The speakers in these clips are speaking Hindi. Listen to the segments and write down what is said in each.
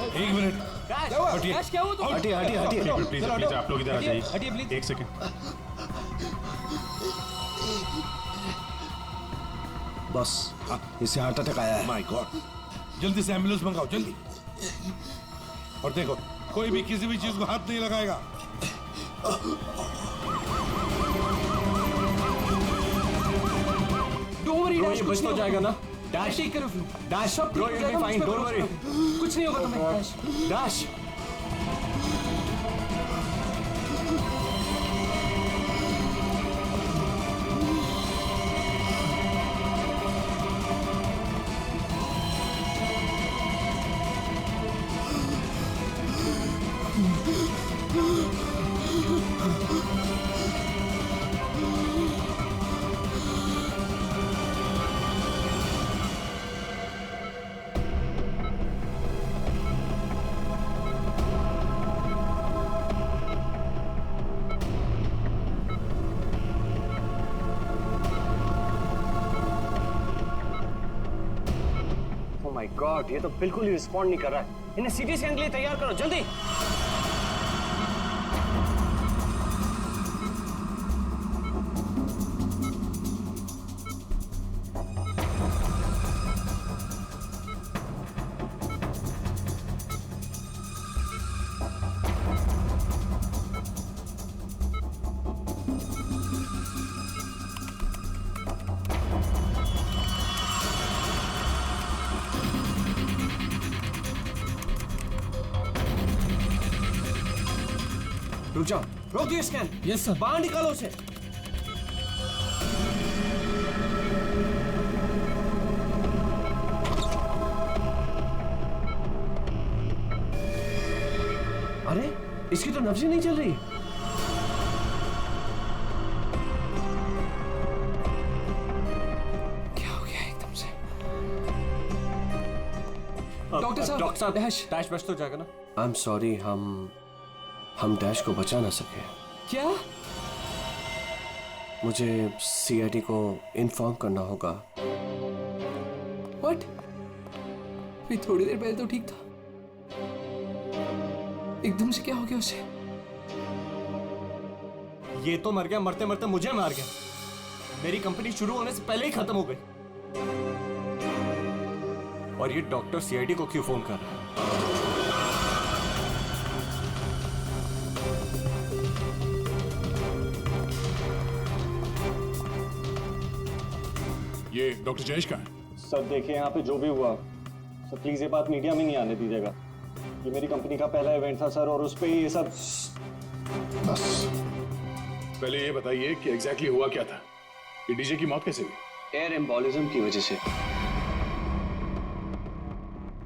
एक मिनट, डैश क्या हुआ? हटिए प्लीज आप लोग इधर आ जाइए। हटिए प्लीज। एक सेकंड। बस इसे हार्ट अटैक आया है। माय गॉड, जल्दी से एम्बुलेंस मंगाओ, जल्दी। और देखो, कोई भी किसी भी चीज को हाथ नहीं लगाएगा। डोंट वरी, ये बच तो जाएगा ना? Dash take care of you. Dash bro, you will be fine, don't worry. कुछ नहीं होगा तुम्हें। डैश डैश माय गॉड, ये तो बिल्कुल ही रिस्पॉन्ड नहीं कर रहा है। इन्हें सीटी स्कैन के लिए तैयार करो जल्दी। रुक जाओ, रोक दिए स्कैन। Yes sir. बाहर निकालो उसे। अरे इसकी तो नब्ज ही नहीं चल रही। क्या हो गया एकदम से? डॉक्टर साहब, डैश बच तो जाएगा ना? आई एम सॉरी, हम डैश को बचा ना सके। क्या? मुझे सीआईडी को इन्फॉर्म करना होगा। व्हाट? मैं थोड़ी देर पहले तो ठीक था, एकदम से क्या हो गया उसे? ये तो मर गया, मरते मरते मुझे मार गया। मेरी कंपनी शुरू होने से पहले ही खत्म हो गई। और ये डॉक्टर सीआईडी को क्यों फोन कर रहा है? ये डॉक्टर जयेश का है। सर देखिए, यहाँ पे जो भी हुआ सर, प्लीज ये बात मीडिया में नहीं आने दीजिएगा। ये मेरी कंपनी का पहला इवेंट था सर, और उस पे ये सब। बस पहले ये बताइए कि एग्जैक्टली हुआ क्या था? ये डीजे की मौत कैसे हुई? एयर एम्बोलिज्म की वजह से।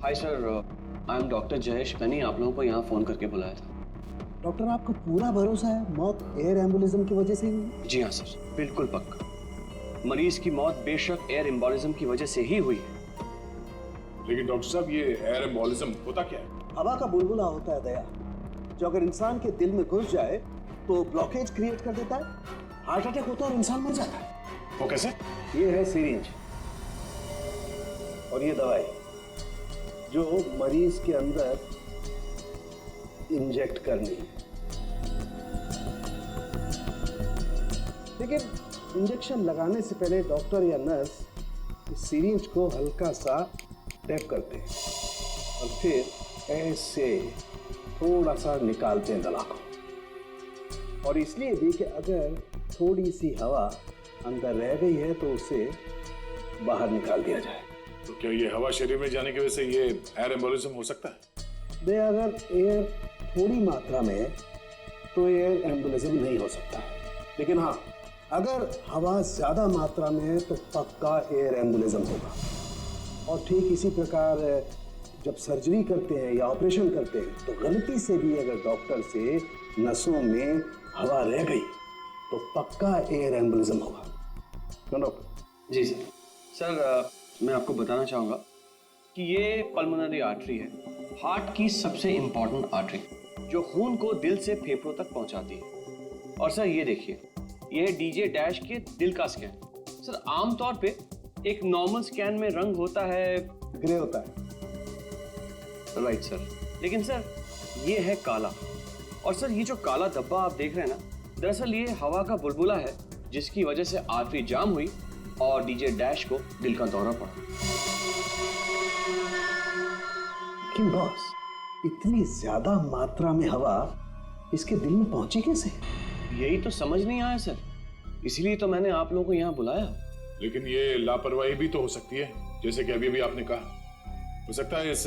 Hi sir, I am doctor Jayesh. मैंने आप लोगों को यहाँ फोन करके बुलाया था। डॉक्टर, आपको पूरा भरोसा है मौत एयर एम्बुलिज्म की वजह से ही हुई? जी हाँ सर, बिल्कुल पक्का। मरीज की मौत बेशक एयर एम्बोलिज्म की वजह से ही हुई है। लेकिन डॉक्टर साहब, ये एयर एम्बोलिज्म होता क्या है? हवा का बुलबुला होता है दया, जो अगर इंसान के दिल में घुस जाए तो ब्लॉकेज क्रिएट कर देता है, हार्ट अटैक होता है और इंसान मर जाता है। वो कैसे? ये है सिरिंज और ये दवाई जो मरीज के अंदर इंजेक्ट करनी है। लेकिन इंजेक्शन लगाने से पहले डॉक्टर या नर्स इस सिरिंज को हल्का सा टैप करते हैं और फिर ऐसे थोड़ा सा निकालते हैं दवा को। और इसलिए भी कि अगर थोड़ी सी हवा अंदर रह गई है तो उसे बाहर निकाल दिया जाए। तो क्या ये हवा शरीर में जाने की वजह से ये एयर एम्बोलिज्म हो सकता है? दे अगर एयर थोड़ी मात्रा में है तो एयर एम्बुलिज्म नहीं हो सकता, लेकिन हाँ, अगर हवा ज्यादा मात्रा में है तो पक्का एयर एम्बुलिज्म होगा। और ठीक इसी प्रकार जब सर्जरी करते हैं या ऑपरेशन करते हैं तो गलती से भी अगर डॉक्टर से नसों में हवा रह गई तो पक्का एयर एम्बुलिज्म होगा। क्यों डॉक्टर? जी सर। सर मैं आपको बताना चाहूँगा कि ये पल्मोनरी आर्टरी है, हार्ट की सबसे इम्पॉर्टेंट आर्टरी जो खून को दिल से फेफड़ों तक पहुँचाती है। और सर ये देखिए, ये है डीजे डैश के दिल का स्कैन। सर आमतौर पे एक नॉर्मल स्कैन में रंग होता है, ग्रे होता है। राइट सर, लेकिन सर ये है काला, और सर ये जो काला धब्बा आप देख रहे हैं ना, दरअसल ये हवा का बुलबुला है जिसकी वजह से आर्टरी जाम हुई और डीजे डैश को दिल का दौरा पड़ा। लेकिन बॉस, इतनी ज्यादा मात्रा में हवा इसके दिल में पहुंची कैसे? यही तो समझ नहीं आया सर, इसलिए तो मैंने आप लोगों को यहाँ बुलाया। लेकिन ये लापरवाही भी तो हो सकती है, जैसे कि अभी भी आपने कहा। हो सकता है इस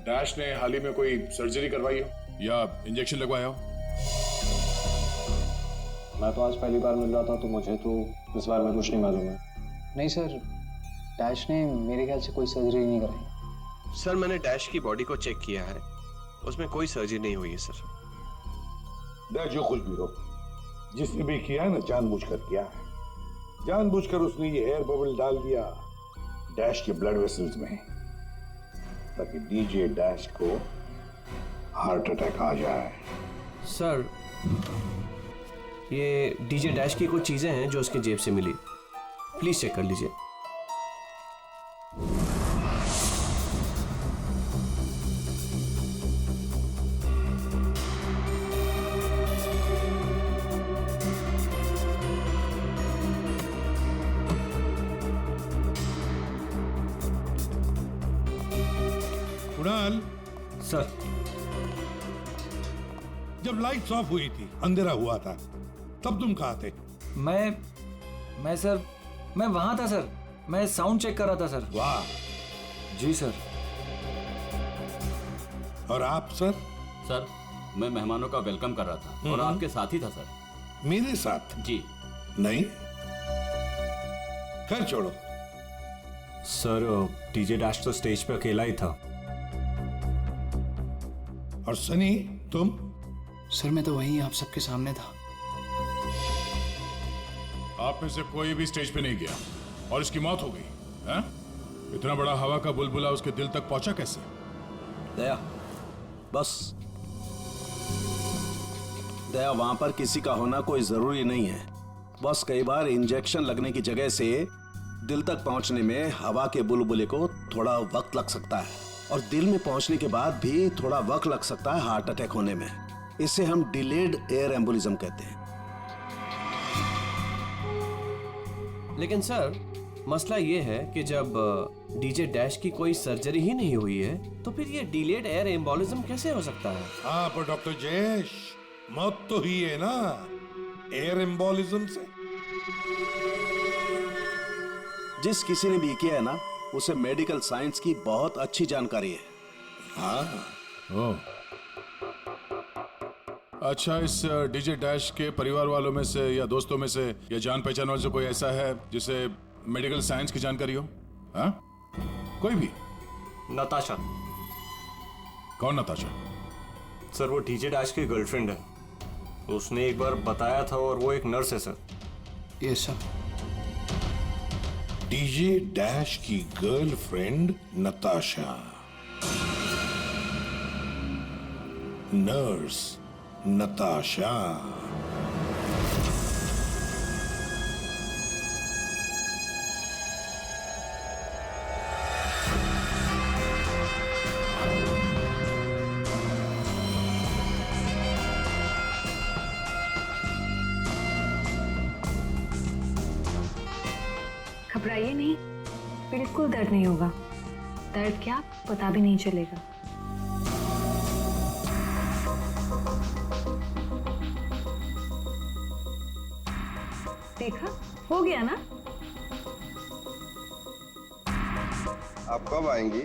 डैश ने हाल ही में कोई सर्जरी करवाई हो या इंजेक्शन लगवाया हो। मैं तो आज पहली बार मिल रहा था, तो मुझे तो इस बारे में कुछ नहीं मालूम है। नहीं सर, डैश ने मेरे ख्याल से कोई सर्जरी नहीं कराई। सर मैंने डैश की बॉडी को चेक किया है, उसमें कोई सर्जरी नहीं हुई है सर। देख जो कुछ भी हो, जिसने भी किया है ना जानबूझकर किया है। जानबूझकर उसने ये एयर बबल डाल दिया डैश के ब्लड वेसल्स में, ताकि डीजे डैश को हार्ट अटैक आ जाए। सर ये डीजे डैश की कुछ चीजें हैं जो उसकी जेब से मिली, प्लीज चेक कर लीजिए। कुणाल, सर जब लाइट्स ऑफ हुई थी, अंधेरा हुआ था, तब तुम कहाँ थे? मैं सर, मैं वहां था सर, मैं साउंड चेक कर रहा था सर। वाह। जी सर। और आप सर? सर मैं मेहमानों का वेलकम कर रहा था और आपके साथ ही था सर। मेरे साथ? जी नहीं, खैर छोड़ो। सर डीजे डैश तो स्टेज पे अकेला ही था। और सनी तुम? सर मैं तो वहीं आप सबके सामने था। आप में से कोई भी स्टेज पे नहीं गया और इसकी मौत हो गई है? इतना बड़ा हवा का बुलबुला उसके दिल तक पहुंचा कैसे? दया, बस दया, वहां पर किसी का होना कोई जरूरी नहीं है। बस कई बार इंजेक्शन लगने की जगह से दिल तक पहुंचने में हवा के बुलबुले को थोड़ा वक्त लग सकता है, और दिल में पहुंचने के बाद भी थोड़ा वक्त लग सकता है हार्ट अटैक होने में। इसे हम डिलेड एयर एम्बोलिज्म कहते हैं। लेकिन सर मसला ये है कि जब डीजे डैश की कोई सर्जरी ही नहीं हुई है तो फिर ये डिलेड एयर एम्बोलिज्म कैसे हो सकता है? हाँ पर डॉक्टर जयेश, मौत तो हुई है ना एयर एम्बोलिज्म से। जिस किसी ने भी किया है ना, उसे मेडिकल साइंस की बहुत अच्छी जानकारी है। हाँ। ओह, अच्छा, इस डीजे डैश के परिवार वालों में से या दोस्तों में से या जान पहचान वालों से कोई ऐसा है जिसे मेडिकल साइंस की जानकारी हो? हाँ, कोई भी? नताशा। कौन नताशा? सर वो डीजे डैश की गर्लफ्रेंड है, उसने एक बार बताया था, और वो एक नर्स है sir. Yes sir. DJ dash की गर्लफ्रेंड नताशा, नर्स नताशा। घबराइए नहीं, बिल्कुल दर्द नहीं होगा। दर्द क्या, पता भी नहीं चलेगा। देखा, हो गया ना? आप कब आएंगी?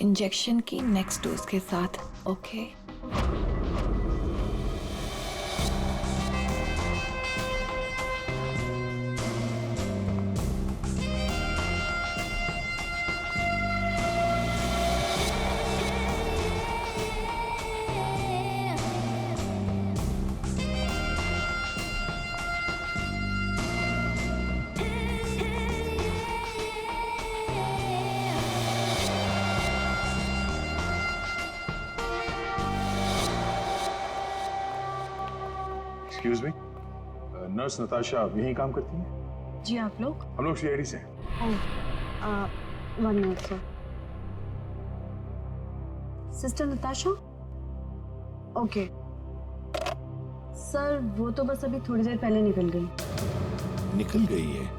इंजेक्शन की नेक्स्ट डोज के साथ। Okay. Excuse me, nurse Natasha यहीं काम करती है? जी, आप लोग? हम लोग सीआईडी से हैं। One minute sir. Sister Natasha? Okay sir, वो तो बस अभी थोड़ी देर पहले निकल गई। निकल गई है?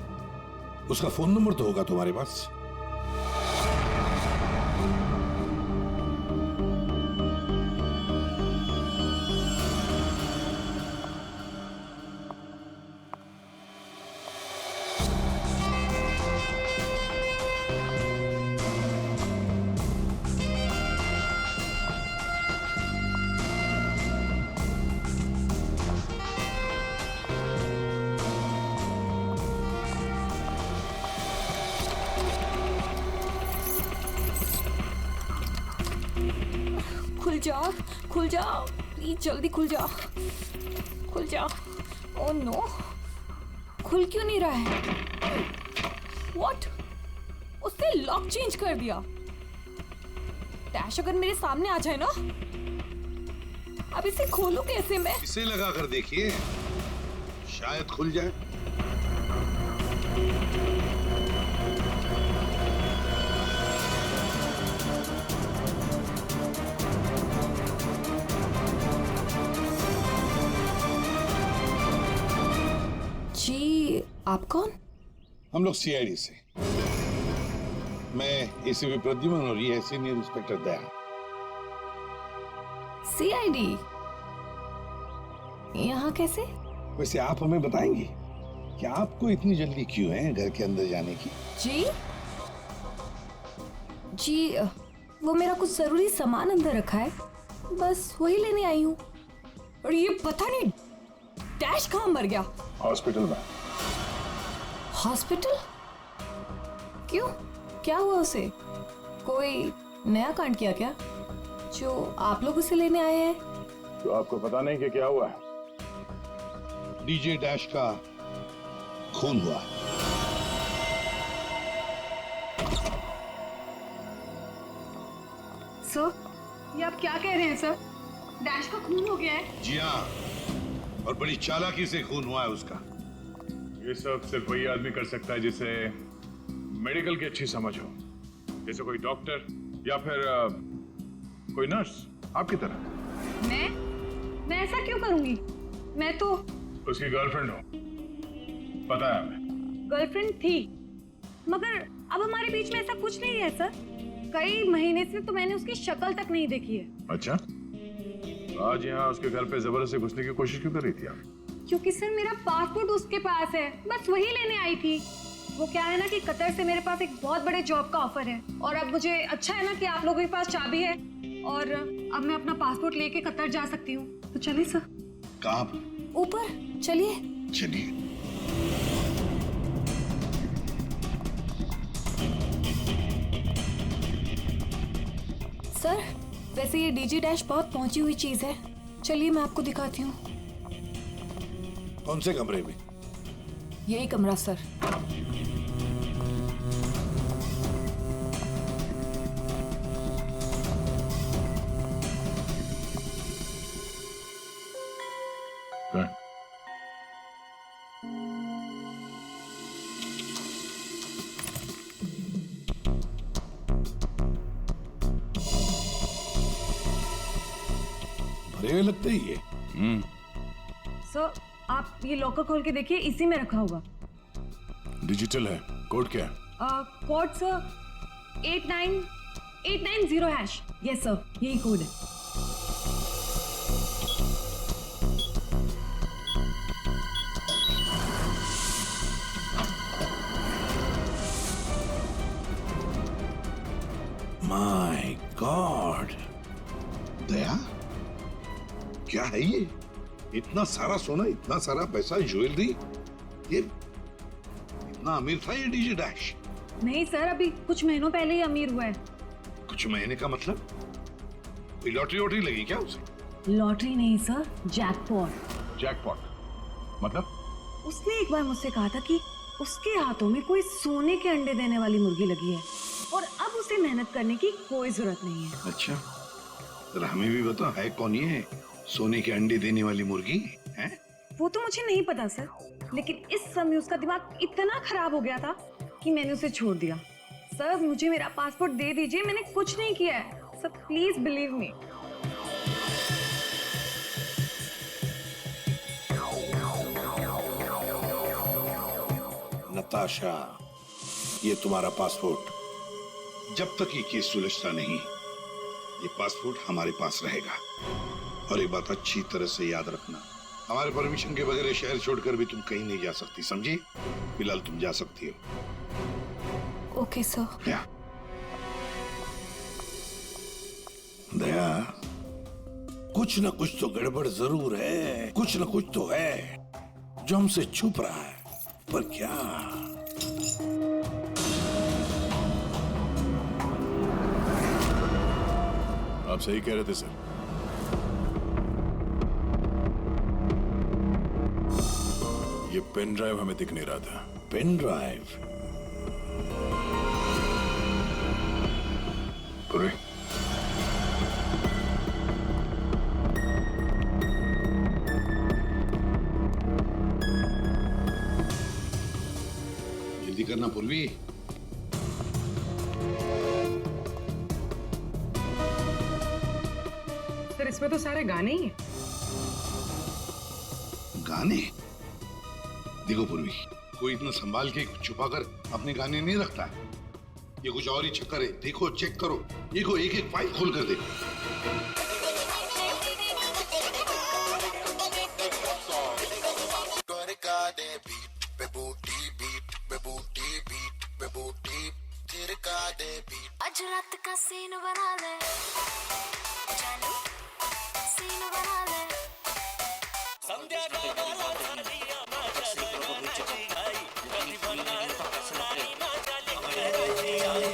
उसका फोन नंबर तो होगा तुम्हारे पास? खुल जाओ प्लीज, जल्दी खुल जाओ, खुल जाओ। ओह नो, खुल क्यों नहीं रहा है? व्हाट? उसने लॉक चेंज कर दिया। डैश अगर मेरे सामने आ जाए ना, अब इसे खोलूं कैसे मैं? इसे लगा कर देखिए, शायद खुल जाए। जी, आप कौन? हम लोग सीआईडी से। मैं एसीपी प्रद्युमन और ये है सीनियर इंस्पेक्टर दया। सीआईडी यहाँ कैसे? वैसे आप हमें बताएंगी कि आपको इतनी जल्दी क्यों है घर के अंदर जाने की? जी, वो मेरा कुछ जरूरी सामान अंदर रखा है, बस वही लेने आई हूँ। और ये पता नहीं डैश कहाँ मर गया? हॉस्पिटल में। हॉस्पिटल? क्यों, क्या हुआ उसे? कोई नया कांड किया क्या जो आप लोग उसे लेने आए हैं? तो आपको पता नहीं कि क्या हुआ है? डीजे डैश का खून हुआ। सर, ये आप क्या कह रहे हैं सर? डैश का खून हो गया है? जी हाँ, और बड़ी चालाकी से खून हुआ है उसका। ये सब सिर्फ वही आदमी कर सकता है जिसे मेडिकल की अच्छी समझ हो, जैसे कोई डॉक्टर या फिर कोई नर्स आपकी तरह। मैं ऐसा क्यों करूंगी? मैं तो उसकी गर्लफ्रेंड हो, पता है हमें। गर्लफ्रेंड थी, मगर अब हमारे बीच में ऐसा कुछ नहीं है सर। कई महीने से तो मैंने उसकी शक्ल तक नहीं देखी है। अच्छा, आज यहाँ उसके घर पे जबरदस्ती घुसने की कोशिश क्यों कर रही थी आप? क्योंकि सर मेरा पासपोर्ट उसके पास है, बस वही लेने आई थी। वो क्या है ना कि कतर से मेरे पास एक बहुत बड़े जॉब का ऑफर है, और अब मुझे अच्छा है ना कि आप लोगों के पास चाबी है, और अब मैं अपना पासपोर्ट लेके कतर जा सकती हूँ। तो चलिए सर। कहाँ? ऊपर चलिए। चलिए। सर, वैसे ये डीजी डैश बहुत पहुंची हुई चीज है, चलिए मैं आपको दिखाती हूँ। कौन से कमरे में? यही कमरा सर। भरे हुए लगते ही ये। सर, आप ये लॉकर खोल के देखिए, इसी में रखा होगा। डिजिटल है, कोड क्या है? Code sir 89890#। यस सर, यही कोड है। माय गॉड, दया, क्या है ये? इतना सारा सोना, इतना सारा पैसा, ज्वेलरी, ये इतना अमीर था ये डीजे डैश? नहीं सर, अभी कुछ महीनों पहले ही अमीर हुआ है। कुछ महीने का मतलब? कोई लॉटरी वॉटरी लगी क्या उसे? लॉटरी नहीं सर, जैकपॉट। जैकपॉट मतलब? उसने एक बार मुझसे कहा था कि उसके हाथों में कोई सोने के अंडे देने वाली मुर्गी लगी है, और अब उसे मेहनत करने की कोई जरूरत नहीं है। अच्छा, जरा हमें भी बता, है कौन ये सोने के अंडे देने वाली मुर्गी है? वो तो मुझे नहीं पता सर, लेकिन इस समय उसका दिमाग इतना खराब हो गया था कि मैंने उसे छोड़ दिया। सर, मुझे मेरा पासपोर्ट दे दीजिए, मैंने कुछ नहीं किया है। So please believe me. Natasha, ये तुम्हारा पासपोर्ट। जब तक ये केस सुलझता नहीं, ये पासपोर्ट हमारे पास रहेगा। और एक बात अच्छी तरह से याद रखना, हमारे परमिशन के बगैर शहर छोड़कर भी तुम कहीं नहीं जा सकती, समझी? फिलहाल तुम जा सकती हो। Okay, sir. क्या? दया, कुछ न कुछ तो गड़बड़ जरूर है, कुछ न कुछ तो है जो हमसे छुप रहा है, पर क्या? आप सही कह रहे थे सर। ये पेन ड्राइव हमें दिख नहीं रहा था। Pen drive? पूरे जल्दी करना पूर्वी। सर इसमें तो सारे गाने ही हैं। गाने? देखो पूर्वी, कोई इतना संभाल के छुपाकर अपने गाने नहीं रखता है। ये कुछ और ही चक्कर है। देखो, चेक करो, देखो, एक एक फाइल खोल कर देखो। आज रात का सीन बना ले, जानू सीन बना ले। संध्या का वाला सर्दियां ना चले आई, कभी बना रानी ना चले आई।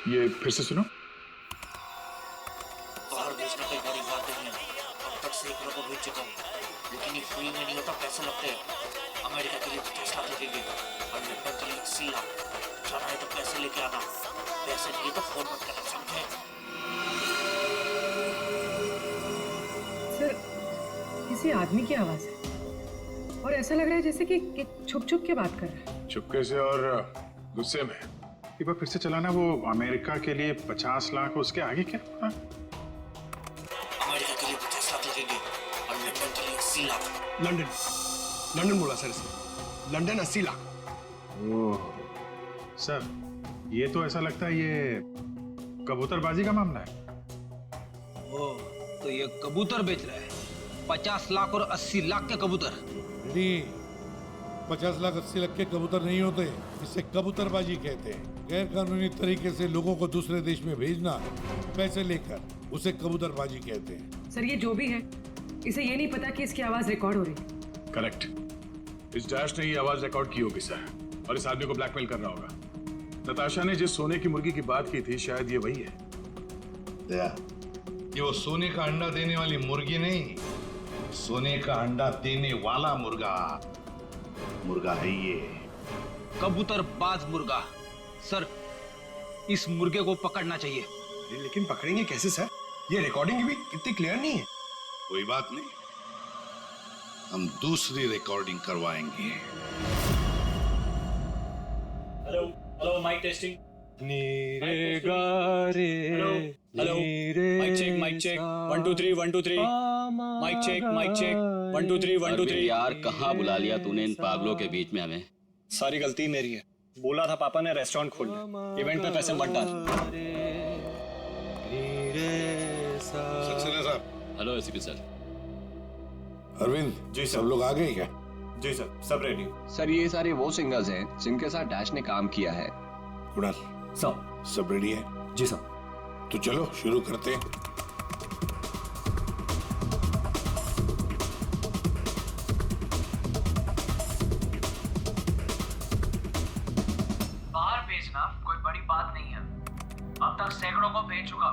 ये फिर से सुनो। बाहर भेजना कोई बड़ी बात नहीं है। अब तक सैकड़ों को भेज चुका हूँ, लेकिन ये फ्री में नहीं होता, पैसे लगते हैं। अमेरिका के लिए 50 लाख लगेंगे और लंदन के लिए 80 लाख। जाना है तो पैसे लेके आना, पैसे नहीं तो फोन मत करना, समझे? सर किसी आदमी की आवाज है और ऐसा लग रहा है जैसे कि छुप छुप के बात कर रहा है। चुपके से और गुस्से में। एक बार फिर से चलाना। वो अमेरिका के लिए 50 लाख, उसके आगे क्या? अमेरिका के लिए 50 लाख लगेंगे और लंदन के लिए 80 लाख। लंदन बोला सर इसने। लंदन 80 लाख। ओह सर, ये तो ऐसा लगता है ये कबूतरबाजी का मामला है। ओह, तो ये कबूतर बेच रहा है। 50 लाख और 80 लाख के कबूतर। 50 लाख 80 लाख के कबूतर नहीं होते, इसे कबूतरबाजी कहते हैं। गैर कानूनी तरीके से लोगों को दूसरे देश में भेजना पैसे लेकर, उसे कबूतरबाजी कहते हैं। सर ये जो भी है, इसे ये नहीं पता कि इसकी आवाज रिकॉर्ड हो रही है। करेक्ट। इस डैश ने ये आवाज रिकॉर्ड की होगी सर, और इस आदमी को ब्लैकमेल कर रहा होगा। नताशा ने जिस सोने की मुर्गी की बात की थी, शायद ये वही है। दया, ये वो सोने का अंडा देने वाली मुर्गी नहीं, सोने का अंडा देने वाला मुर्गा है ये। कबूतरबाज मुर्गा। सर इस मुर्गे को पकड़ना चाहिए। लेकिन पकड़ेंगे कैसे सर? ये रिकॉर्डिंग भी इतनी क्लियर नहीं है। कोई बात नहीं, हम दूसरी रिकॉर्डिंग करवाएंगे। Hello hello, mic testing. नीरे गारे, hello mic check, mic check 1 2 3 1 2 3 mic check 1 2 3 1 2 3। यार कहाँ बुला लिया तूने इन पागलों के बीच में हमें? सारी गलती मेरी है। बोला था पापा ने रेस्टोरेंट खोलना, इवेंट पे पैसे मत डाल। सक्सेना साहब। Hello ACP sir. Arvind ji सब लोग आ गए क्या? जी सर, सब रेडी। सर ये सारे वो सिंगर्स हैं जिनके साथ डैश ने काम किया है। कुणाल सब रेडी है? जी सर। तो चलो शुरू करते हैं। बाहर भेजना कोई बड़ी बात नहीं है। अब तक सैकड़ों को भेज चुका,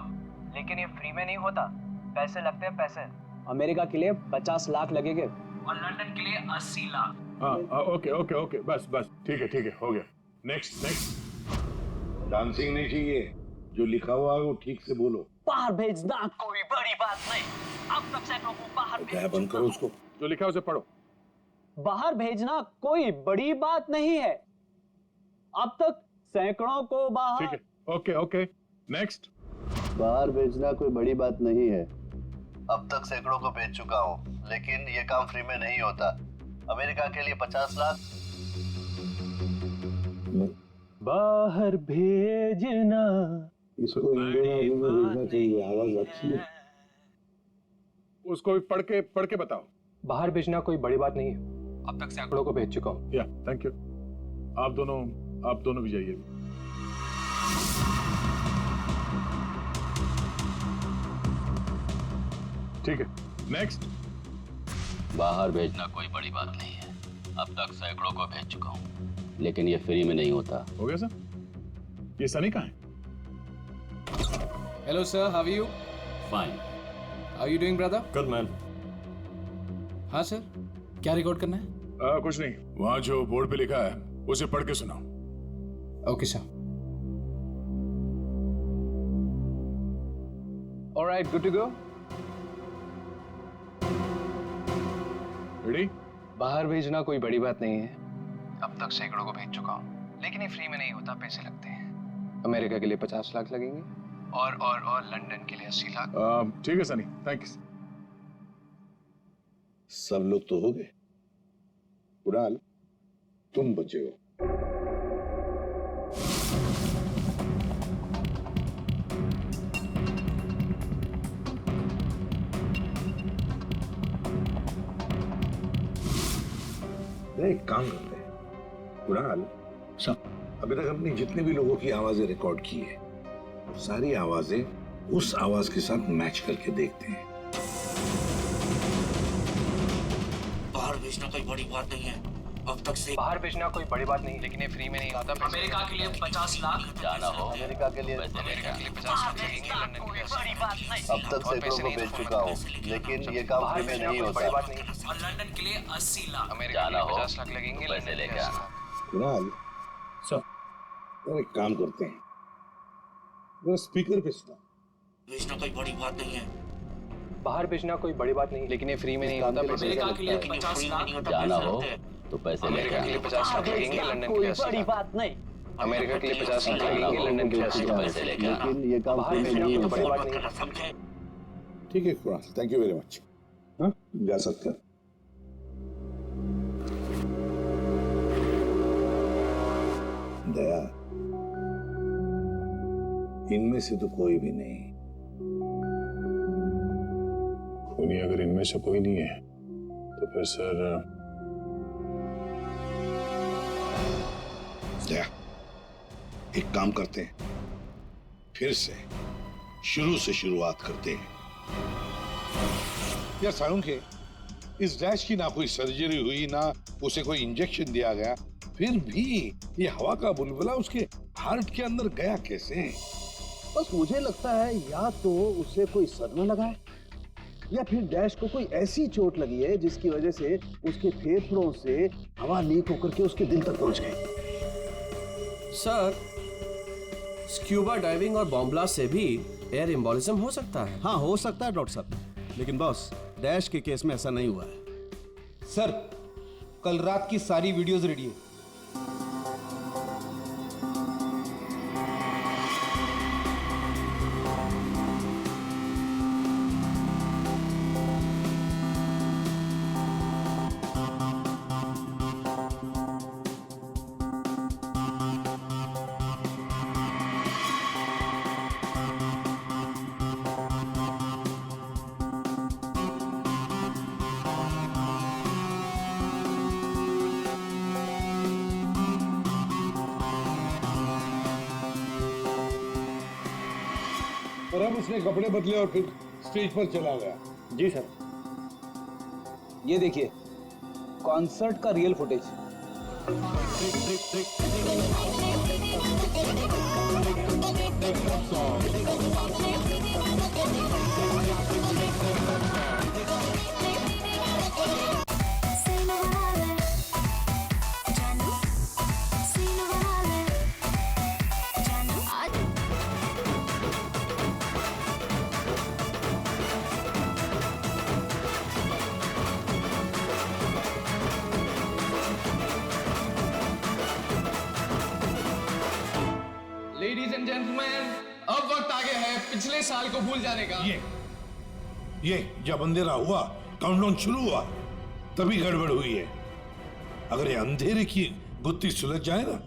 लेकिन ये फ्री में नहीं होता, पैसे लगते हैं पैसे। अमेरिका के लिए 50 लाख लगेंगे और लंदन के लिए 80 लाख। हाँ ओके ओके ओके, बस बस ठीक है, हो गया। Next next. डांसिंग नहीं चाहिए, जो लिखा हुआ है वो ठीक से बोलो। बाहर भेजना कोई बड़ी बात नहीं, अब तक सैकड़ों को बाहर क्या बंद करो उसको। जो लिखा है उसे पढ़ो। बाहर भेजना कोई बड़ी बात नहीं है। अब तक सैकड़ों को बाहर। ठीक है, ओके ओके, नेक्स्ट। बाहर भेजना कोई बड़ी बात नहीं है। अब तक सैकड़ों को भेज चुका हूँ, लेकिन ये काम फ्री में नहीं होता। अमेरिका के लिए 50 लाख। बाहर भेजना। इसको इंडियन में भेजना चाहिए, आवाज अच्छी है। उसको भी पढ़ के बताओ। बाहर भेजना कोई बड़ी बात नहीं है। अब तक सैकड़ों को भेज चुका हूँ। या थैंक यू। आप दोनों भी जाइए। ठीक है, नेक्स्ट। बाहर भेजना कोई बड़ी बात नहीं है। अब तक सैकड़ों को भेज चुका हूँ, लेकिन ये फ्री में नहीं होता। हो गया सर। ये सनी कहाँ है? Hello sir, how are you? Fine. How you doing brother? Good man. हाँ सर, क्या रिकॉर्ड करना है? कुछ नहीं, वहां जो बोर्ड पे लिखा है उसे पढ़ के सुनाओ। Okay sir. Alright, good to go. Ready? बाहर भेजना कोई बड़ी बात नहीं है। अब तक सैकड़ों को भेज चुका हूँ, लेकिन ये फ्री में नहीं होता, पैसे लगते हैं। अमेरिका के लिए 50 लाख लगेंगे और लंदन के लिए 80 लाख। ठीक है सनी, थैंक यू। सब लोग तो हो गए, कुणाल तुम बचे हो। एक काम करते हैं कुणाल, अभी तक हमने जितने भी लोगों की आवाजें रिकॉर्ड की है, सारी आवाजें उस आवाज के साथ मैच करके देखते हैं। बाहर भेजना कोई बड़ी बात नहीं है। अब तक से बाहर भेजना कोई बड़ी बात नहीं, लेकिन ये फ्री में नहीं आता। अमेरिका के लिए 50 लाख जाना हो अमेरिका के लिए 50 लाख लगेंगे, लंदन के लिए 80 लाख। अब तक सैकड़ों को भेज चुका हूँ, लेकिन ये काम फ्री में नहीं होता। बड़ी बात नहीं। और लंदन के लिए 80 लाख। अमेरिका के लिए 50 लाख लगेंगे, पैसे लेके आना। कुणाल सर, एक काम करते हैं, जरा स्पीकर पे सुना। भेजना कोई बड़ी बात नहीं है। बाहर भेजना कोई बड़ी बात नहीं, लेकिन ये फ्री में नहीं होता। अमेरिका के लिए 50 लाख जाना हो तो पैसे लेके अमेरिका के लिए आना। 50 लाख लगेंगे, लंदन के लिए 80 लाख। बात नहीं। अमेरिका के लिए 50 लाख लगेंगे, लंदन के लिए 80 लाख। पैसे लेके आना। लेकिन ये काम बाहर फ्री में भेजना नहीं कोई होता। बड़ी बात नहीं। समझे? ठीक है Kunal, thank you very much. हाँ, जा सकते हैं। दया, इनमें से तो कोई भी नहीं। खूनी अगर इनमें से कोई नहीं है तो फिर सर दया, एक काम करते हैं, फिर से शुरू से शुरुआत करते हैं। यार साळुंखे, इस डैश की ना कोई सर्जरी हुई, ना उसे कोई इंजेक्शन दिया गया, फिर भी ये हवा का बुलबुला उसके हार्ट के अंदर गया कैसे? बस मुझे लगता है या तो उसे कोई सदमा लगा है, या फिर डैश को कोई ऐसी चोट लगी है जिसकी वजह से उसके फेफड़ों से हवा लीक होकर के उसके दिल तक पहुंच गई। सर, स्क्यूबा डाइविंग और बॉम्ब ब्लास्ट से भी एयर एम्बोलिज्म हो सकता है। हाँ, हो सकता है डॉक्टर साहब, लेकिन बॉस डैश के केस में ऐसा नहीं हुआ है। सर, कल रात की सारी वीडियोस रेडी है। और अब उसने कपड़े बदले और फिर स्टेज पर चला गया। जी सर। ये देखिए, कॉन्सर्ट का रियल फुटेज। जेंटलमैन, अब वक्त आ गया है पिछले साल को भूल जाने का। ये जब अंधेरा हुआ, काउंटडाउन शुरू हुआ, तभी गड़बड़ हुई है। अगर ये अंधेरे की गुत्थी सुलझ जाए ना।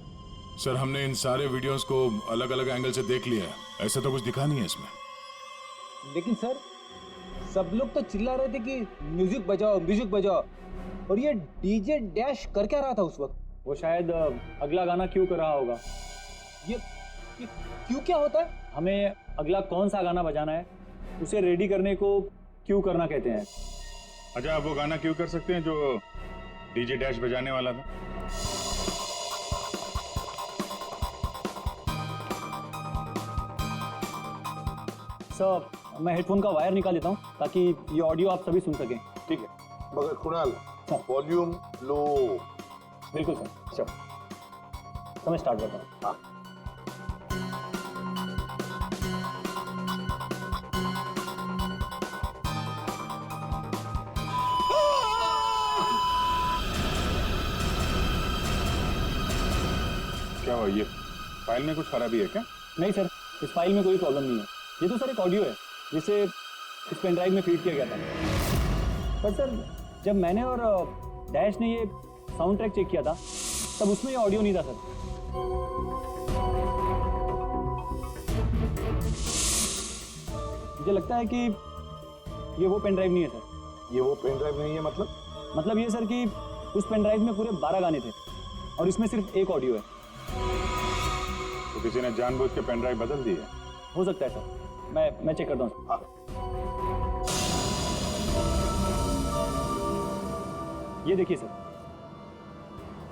सर, हमने इन सारे वीडियोस को अलग अलग एंगल से देख लिया है, ऐसा तो कुछ दिखा नहीं है इसमें। लेकिन सर, सब लोग तो चिल्ला रहे थे कि म्यूजिक बजाओ, म्यूजिक बजाओ, और ये डीजे डैश कर क्या रहा था उस वक्त? वो शायद अगला गाना क्यों कर रहा होगा। ये क्यों क्या होता है? हमें अगला कौन सा गाना बजाना है उसे रेडी करने को क्यों करना कहते हैं। अच्छा, आप वो गाना क्यों कर सकते हैं जो डीजे डैश बजाने वाला था? सर, मैं हेडफोन का वायर निकाल लेता हूँ ताकि ये ऑडियो आप सभी सुन सकें। ठीक है, मगर कुणाल, वॉल्यूम लो। बिल्कुल सर, चलो तो मैं स्टार्ट करता हूँ। हाँ। क्या हुआ, ये फाइल में कुछ खराबी है क्या? नहीं सर, इस फाइल में कोई प्रॉब्लम नहीं है। ये तो सर एक ऑडियो है जिसे इस पेन ड्राइव में फीड किया गया था। पर सर, जब मैंने और डैश ने ये साउंड ट्रैक चेक किया था तब उसमें ये ऑडियो नहीं था सर। मुझे लगता है कि ये वो पेन ड्राइव नहीं है सर। ये वो पेन ड्राइव नहीं है मतलब ये सर कि उस पेन ड्राइव में पूरे 12 गाने थे और इसमें सिर्फ एक ऑडियो है। तो किसी ने जानबूझ के पेन ड्राइव बदल दी है? हो सकता है सर, मैं चेक करता हूँ। हाँ। ये देखिए सर,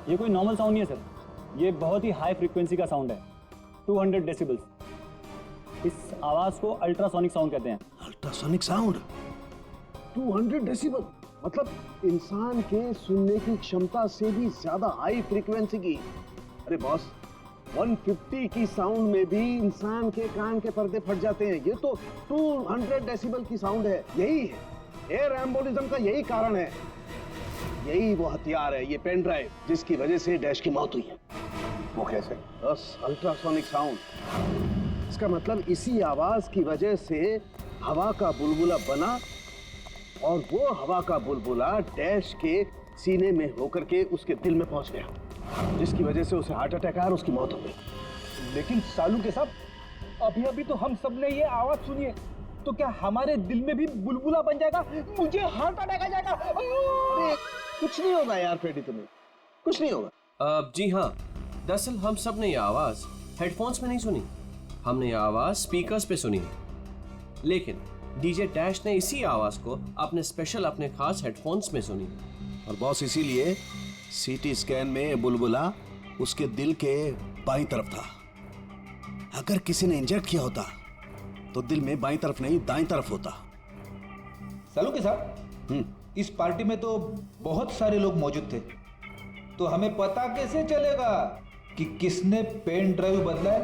ये कोई नॉर्मल साउंड नहीं है सर, ये बहुत ही हाई फ्रीक्वेंसी का साउंड है, 200 डेसिबल्स। इस आवाज को अल्ट्रासोनिक साउंड कहते हैं। अल्ट्रासोनिक साउंड 200 डेसिबल, मतलब इंसान के सुनने की क्षमता से भी ज्यादा हाई फ्रीक्वेंसी की। अरे बॉस, 150 की साउंड में भी इंसान के कान के पर्दे फट जाते हैं। ये तो 200 डेसिबल की साउंड है। यही है एयर एम्बोलिज्म का, यही कारण है, यही वो हथियार है, ये पेन ड्राइव जिसकी वजह से डैश की मौत हुई है। वो कैसे? बस अल्ट्रासोनिक साउंड। इसका मतलब इसी आवाज की वजह से हवा का बुलबुला बना और वो हवा का बुलबुला डैश के सीने में होकर के उसके दिल में पहुंच गया, जिसकी वजह से उसे हार्ट अटैक आया और उसकी मौत हो गई। लेकिन सालू के साहब, अभी तो हम सब ने ये आवाज सुनी है, तो क्या हमारे दिल में भी बुलबुला बन जाएगा? मुझे हार्ट अटैक आ जाएगा। कुछ नहीं होगा यार फ्रेडी, तुम्हें कुछ नहीं होगा। जी हाँ, दरअसल हम सब ने ये आवाज हेडफोन्स में नहीं सुनी, हमने ये आवाज स्पीकर्स पे सुनी है। लेकिन डीजे डैश ने इसी आवाज को अपने खास हेडफोन्स में सुनी। और बॉस, इसीलिए सीटी स्कैन में बुलबुला उसके दिल के बाईं तरफ था। अगर किसी ने इंजेक्ट किया होता तो दिल में बाईं तरफ नहीं दाईं तरफ होता। सालू के साहब, इस पार्टी में तो बहुत सारे लोग मौजूद थे, तो हमें पता कैसे चलेगा कि किसने पेन ड्राइव बदला है?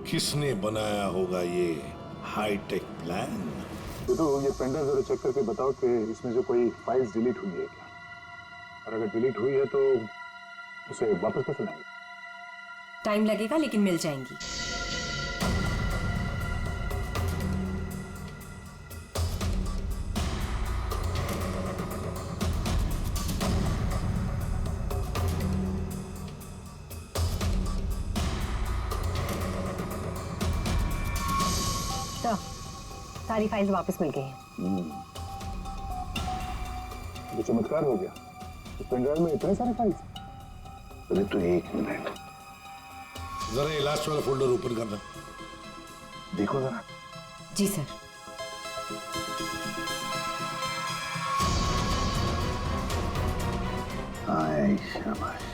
किसने बनाया होगा ये हाईटेक प्लान? तो ये पेन ड्राइव जरा चेक करके बताओ कि इसमें से कोई फाइल्स डिलीट हुई है क्या, और अगर डिलीट हुई है तो उसे वापस कैसे लाएंगे? टाइम लगेगा लेकिन मिल जाएंगी। सारी फाइल्स वापस मिल गई हैं। ये चमत्कार हो गया, इस पेन ड्राइव में इतने सारे फाइल्स। अरे तो एक मिनट, जरा ये लास्ट वाला फोल्डर ओपन करना। देखो जरा। जी सर। आए शाबाश।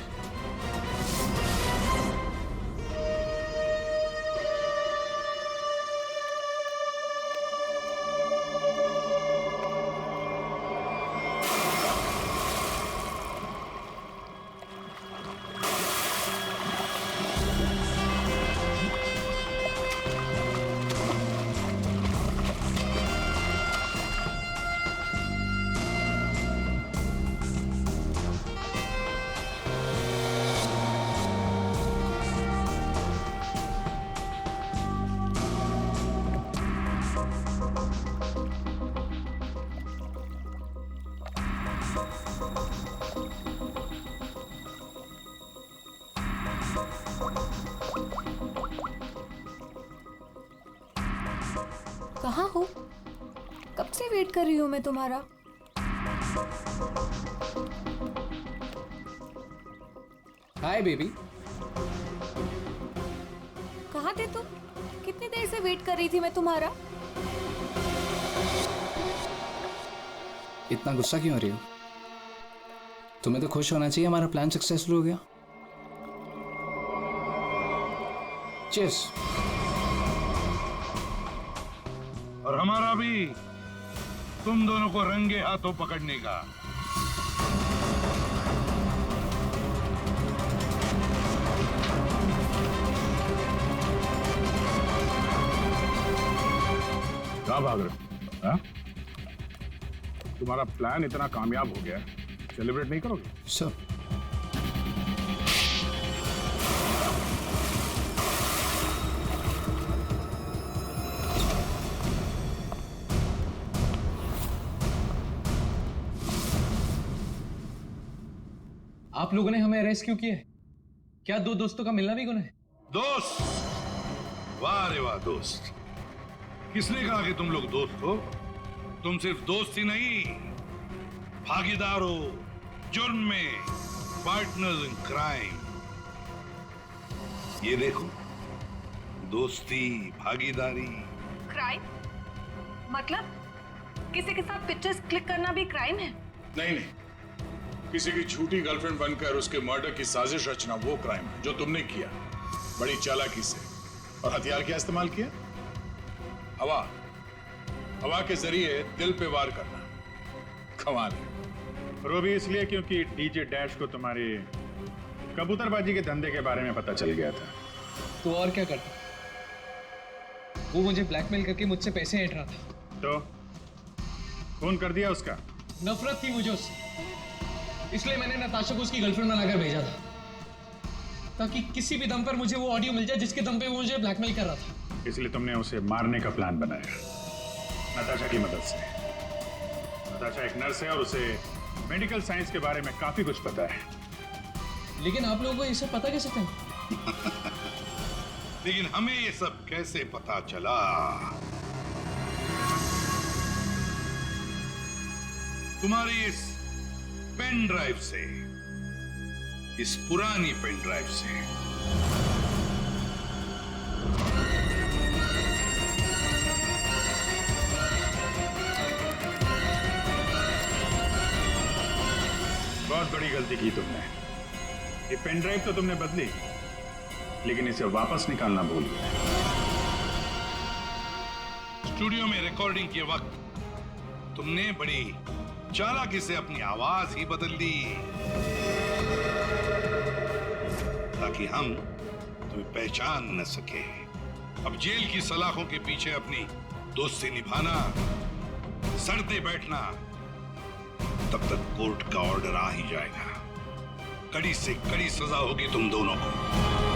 कहाँ हो? कब से वेट कर रही हूँ मैं तुम्हारा। Hi baby. कहाँ थे तुम? कितनी देर से वेट कर रही थी मैं तुम्हारा। इतना गुस्सा क्यों हो रही हो? तुम्हें तो खुश होना चाहिए, हमारा प्लान सक्सेसफुल हो गया। चीयर्स। और हमारा भी तुम दोनों को रंगे हाथों पकड़ने का। कहाँ भाग रहे हो? हाँ? तुम्हारा प्लान इतना कामयाब हो गया, सेलिब्रेट नहीं करोगे? सर आप लोगों ने हमें अरेस्ट क्यों किया है? क्या दो दोस्तों का मिलना भी गुनाह है? दोस्त? वाह रे वाह दोस्त। किसने कहा कि तुम लोग दोस्त हो? तुम सिर्फ दोस्त ही नहीं, भागीदार हो जुर्म में, पार्टनर्स इन क्राइम। ये देखो, दोस्ती, भागीदारी। क्राइम? मतलब किसी के साथ पिक्चर्स क्लिक करना भी क्राइम है? नहीं नहीं, किसी की झूठी गर्लफ्रेंड बनकर उसके मर्डर की साजिश रचना वो क्राइम है जो तुमने किया, बड़ी चालाकी से। और हथियार क्या इस्तेमाल किया? हवा। हवा के जरिए दिल पे वार करना। कमाल है। और वो भी इसलिए क्योंकि डीजे डैश को तुम्हारी कबूतरबाजी के धंधे के बारे में पता चल गया था। तो और क्या करता? वो मुझे ब्लैकमेल करके मुझसे पैसे ऐंठ रहा था। तो फोन कर दिया उसका? नफरत थी मुझे उससे, इसलिए मैंने नताशा को उसकी गर्लफ्रेंड बनाकर भेजा था, ताकि किसी भी दम पर मुझे वो ऑडियो मिल जाए जिसके दम पे वो मुझे ब्लैकमेल कर रहा था। इसलिए तुमने उसे मारने का प्लान बनाया नताशा की मदद से। नताशा एक नर्स है और उसे मेडिकल साइंस के बारे में काफी कुछ पता है। लेकिन आप लोगों को ये सब पता कैसे था? लेकिन हमें ये सब कैसे पता चला? तुम्हारी इस पेन ड्राइव से, इस पुरानी पेन ड्राइव से। बहुत बड़ी गलती की तुमने। ये पेन ड्राइव तो तुमने बदली, लेकिन इसे वापस निकालना भूल गए। स्टूडियो में रिकॉर्डिंग के वक्त तुमने बड़ी चालाकी से अपनी आवाज ही बदल दी, ताकि हम तुम्हें पहचान न सके। अब जेल की सलाखों के पीछे अपनी दोस्ती निभाना, सड़ते बैठना, तब तक कोर्ट का ऑर्डर आ ही जाएगा। कड़ी से कड़ी सजा होगी तुम दोनों को।